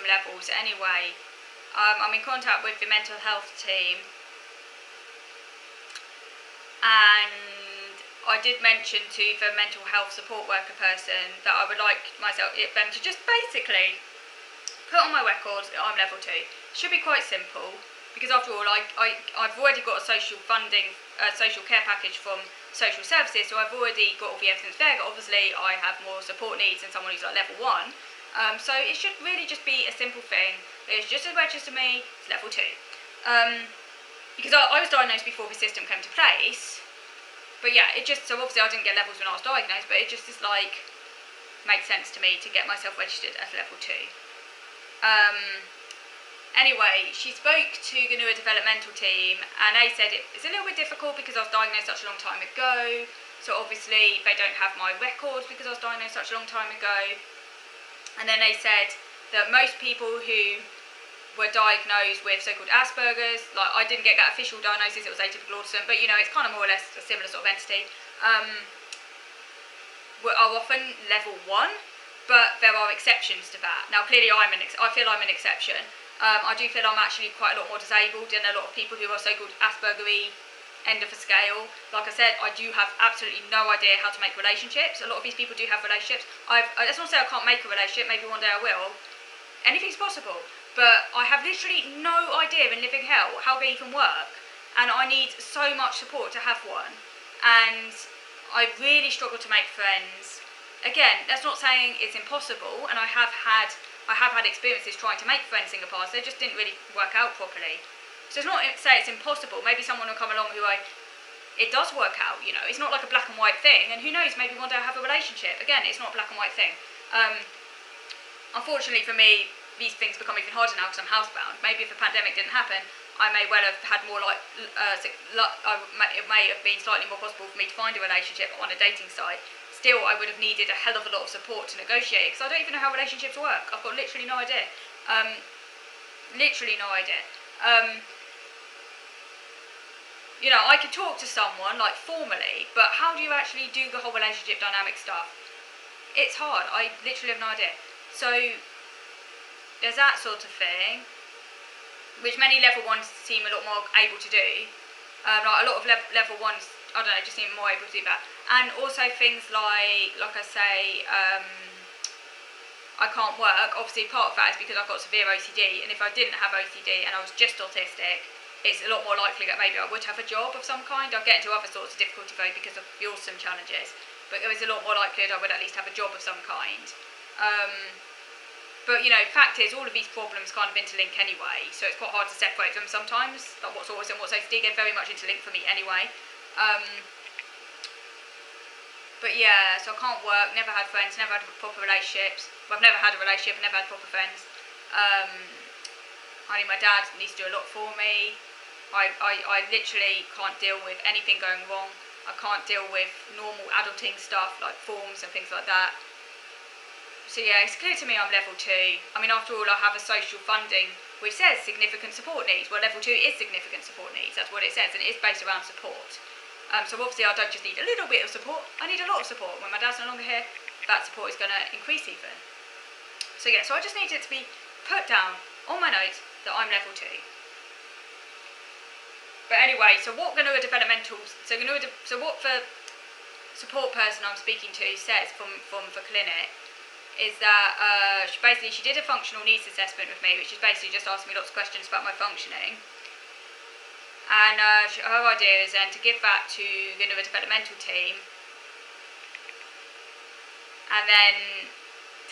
levels anyway. I'm in contact with the mental health team, and I did mention to the mental health support worker person that I would like them to just basically put on my records that I'm level 2. Should be quite simple, because after all, I've already got a social care package from social services, so I've already got all the evidence there. Obviously, I have more support needs than someone who's like level 1. So it should really just be a simple thing. It's just as registered to me, it's level 2. Because I was diagnosed before the system came to place. But yeah, so obviously I didn't get levels when I was diagnosed, but it just is like, makes sense to me to get myself registered as level 2. Anyway, she spoke to the neurodevelopmental team, and they said it's a little bit difficult because I was diagnosed such a long time ago, so obviously they don't have my records because I was diagnosed such a long time ago. And then they said that most people who were diagnosed with so-called Asperger's, like I didn't get that official diagnosis, it was atypical autism, but you know, it's kind of more or less a similar sort of entity, are often level 1, but there are exceptions to that. Now clearly I feel I'm an exception. I do feel I'm actually quite a lot more disabled than a lot of people who are so-called Asperger-y end of the scale. Like I said, I do have absolutely no idea how to make relationships. A lot of these people do have relationships. That's not to say I can't make a relationship, maybe one day I will. Anything's possible. But I have literally no idea in living hell how they even work. And I need so much support to have one. And I really struggle to make friends. Again, that's not saying it's impossible, and I have had experiences trying to make friends in the past. They just didn't really work out properly. So it's not to say it's impossible. Maybe someone will come along it does work out, you know. It's not like a black and white thing, and who knows, maybe one day I'll have a relationship. Again, it's not a black and white thing. Unfortunately for me, these things become even harder now because I'm housebound. Maybe if the pandemic didn't happen, I may well have had more it may have been slightly more possible for me to find a relationship on a dating site. Still, I would have needed a hell of a lot of support to negotiate, because I don't even know how relationships work. I've got literally no idea. Literally no idea. You know, I could talk to someone, like, formally, but how do you actually do the whole relationship dynamic stuff? It's hard. I literally have no idea. So, there's that sort of thing, which many level 1s seem a lot more able to do. Like, a lot of level 1s, I don't know, just seem more able to do that. And also things like I say, I can't work. Obviously, part of that is because I've got severe OCD, and if I didn't have OCD and I was just autistic, it's a lot more likely that maybe I would have a job of some kind. I'll get into other sorts of difficulty though because of the Autism challenges, but it was a lot more likely that I would at least have a job of some kind. But you know, fact is, all of these problems kind of interlink anyway, so it's quite hard to separate them sometimes. Like what's autism, what's OCD, get very much interlinked for me anyway. But yeah, so I can't work, never had friends, never had proper relationships. Well, I've never had a relationship, never had proper friends. I mean, my dad needs to do a lot for me. I literally can't deal with anything going wrong. I can't deal with normal adulting stuff like forms and things like that. So yeah, it's clear to me I'm level 2. I mean, after all, I have a social funding which says significant support needs. Well, level 2 is significant support needs, that's what it says, and it is based around support. So obviously I don't just need a little bit of support, I need a lot of support. When my dad's no longer here, that support is going to increase even. So yeah, so I just need it to be put down on my notes that I'm level 2. But anyway, so what what the support person I'm speaking to says from the clinic is that she did a functional needs assessment with me, which is basically just asking me lots of questions about my functioning. And her idea is then to give that to the neurodevelopmental team, and then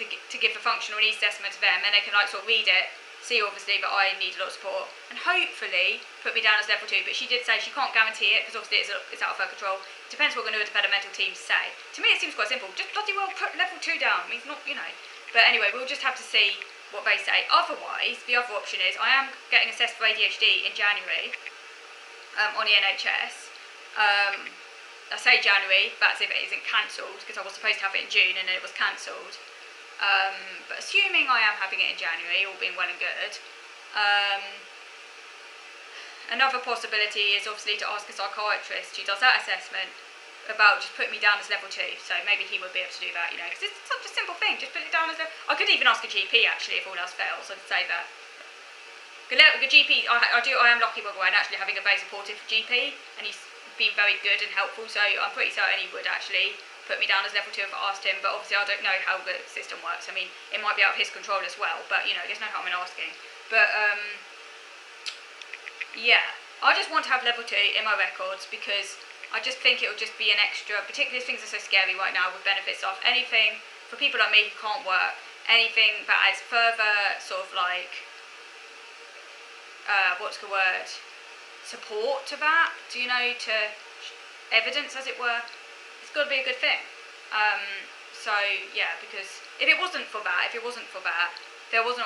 to give the functional needs assessment to them, and they can like sort of read it, see obviously that I need a lot of support, and hopefully put me down as level 2. But she did say she can't guarantee it because obviously it's out of her control. It depends what the neurodevelopmental teams say. To me, it seems quite simple. Just bloody well put level 2 down. I mean, it's not, you know. But anyway, we'll just have to see what they say. Otherwise, the other option is I am getting assessed for ADHD in January on the NHS. I say January, that's if it isn't cancelled, because I was supposed to have it in June and then it was cancelled. But assuming I am having it in January, all being well and good, another possibility is obviously to ask a psychiatrist who does that assessment about just putting me down as level 2, so maybe he would be able to do that, you know, because it's such a simple thing, just put it down as I could even ask a GP actually if all else fails, I'd say that. The GP, I am lucky by the way, and actually having a very supportive GP, and he's been very good and helpful, so I'm pretty certain he would actually put me down as level 2 if I asked him, but obviously I don't know how the system works. I mean, it might be out of his control as well, but you know, there's no harm in asking. But yeah, I just want to have level 2 in my records because I just think it will just be an extra, particularly as things are so scary right now with benefit stuff, anything for people like me who can't work, anything that adds further sort of like, what's the word, support to that, you know, to evidence as it were, it's got to be a good thing. So yeah, because if it wasn't for that, there wasn't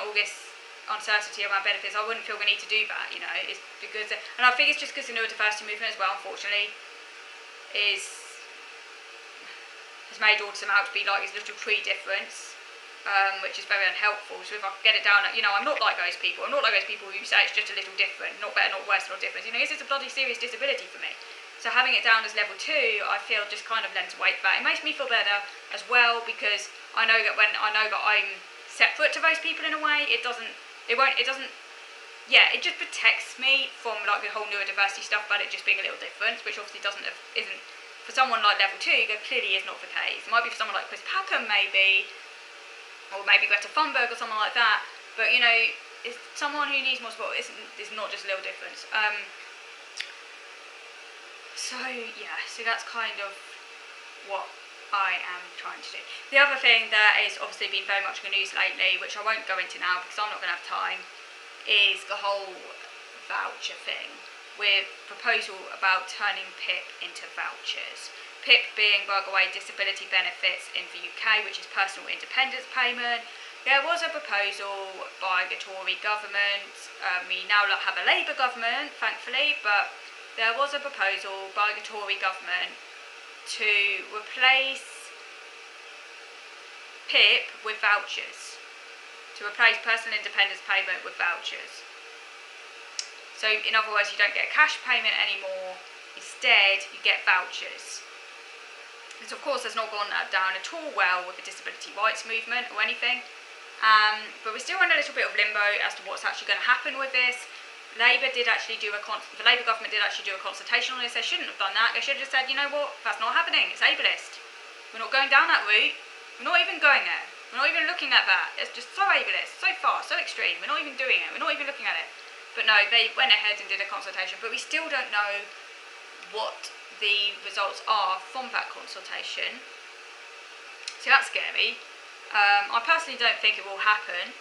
all this uncertainty around benefits, I wouldn't feel the need to do that, you know. It's because, and I think it's just because the neurodiversity movement as well, unfortunately, has made autism out to be like this little tree difference, which is very unhelpful. So if I could get it down, you know, I'm not like those people. I'm not like those people who say it's just a little different, not better, not worse, not different. You know, this is a bloody serious disability for me. So having it down as level 2, I feel just kind of lends weight to that. It makes me feel better as well because I know that when I know that I'm separate to those people in a way, it just protects me from like the whole neurodiversity stuff about it just being a little different, which obviously isn't for someone like level 2, that clearly is not the case. It might be for someone like Chris Packham maybe, or maybe Greta Thunberg or someone like that, but you know, it's someone who needs more support. It's not just a little difference. So yeah, so that's kind of what I am trying to do. The other thing that is obviously been very much in the news lately, which I won't go into now because I'm not going to have time, is the whole voucher thing, with proposal about turning PIP into vouchers. PIP being, by the way, disability benefits in the UK, which is personal independence payment. There was a proposal by the Tory government. We now have a Labour government, thankfully, but there was a proposal by the Tory government to replace PIP with vouchers, to replace personal independence payment with vouchers. So in other words, you don't get a cash payment anymore, instead you get vouchers. This of course has not gone down at all well with the disability rights movement or anything, but we're still in a little bit of limbo as to what's actually going to happen with this. The Labour government did actually do a consultation on this. They shouldn't have done that. They should have just said, you know what, that's not happening, it's ableist. We're not going down that route. We're not even going there. We're not even looking at that. It's just so ableist, so far, so extreme. We're not even doing it. We're not even looking at it. But no, they went ahead and did a consultation, but we still don't know what the results are from that consultation. So that's scary. I personally don't think it will happen,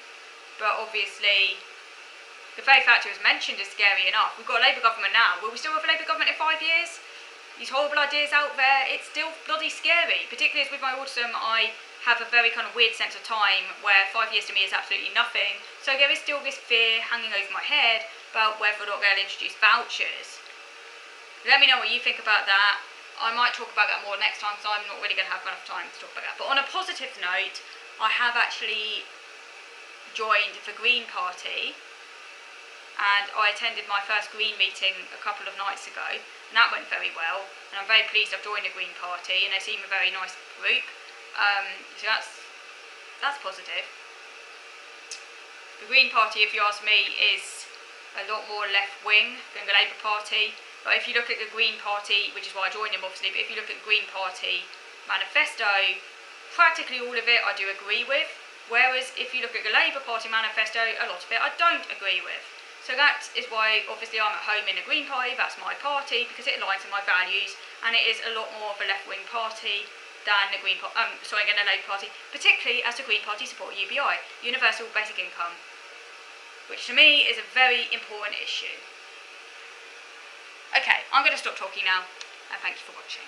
but obviously the very fact it was mentioned is scary enough. We've got a Labour government now. Will we still have a Labour government in 5 years? These horrible ideas out there, it's still bloody scary. Particularly as with my autism, I have a very kind of weird sense of time where 5 years to me is absolutely nothing. So there is still this fear hanging over my head about whether or not they'll introduce vouchers. Let me know what you think about that. I might talk about that more next time, so I'm not really going to have enough time to talk about that. But on a positive note, I have actually joined the Green Party, and I attended my first Green meeting a couple of nights ago, and that went very well, and I'm very pleased I've joined the Green Party, and they seem a very nice group, so that's positive. The Green Party, if you ask me, is a lot more left-wing than the Labour Party. But if you look at the Green Party, which is why I joined them obviously, but if you look at the Green Party manifesto, practically all of it I do agree with, whereas if you look at the Labour Party manifesto, a lot of it I don't agree with. So that is why obviously I'm at home in the Green Party, that's my party, because it aligns with my values, and it is a lot more of a left-wing party than the the Labour Party, particularly as the Green Party support UBI, Universal Basic Income, which to me is a very important issue. Okay, I'm going to stop talking now, and thank you for watching.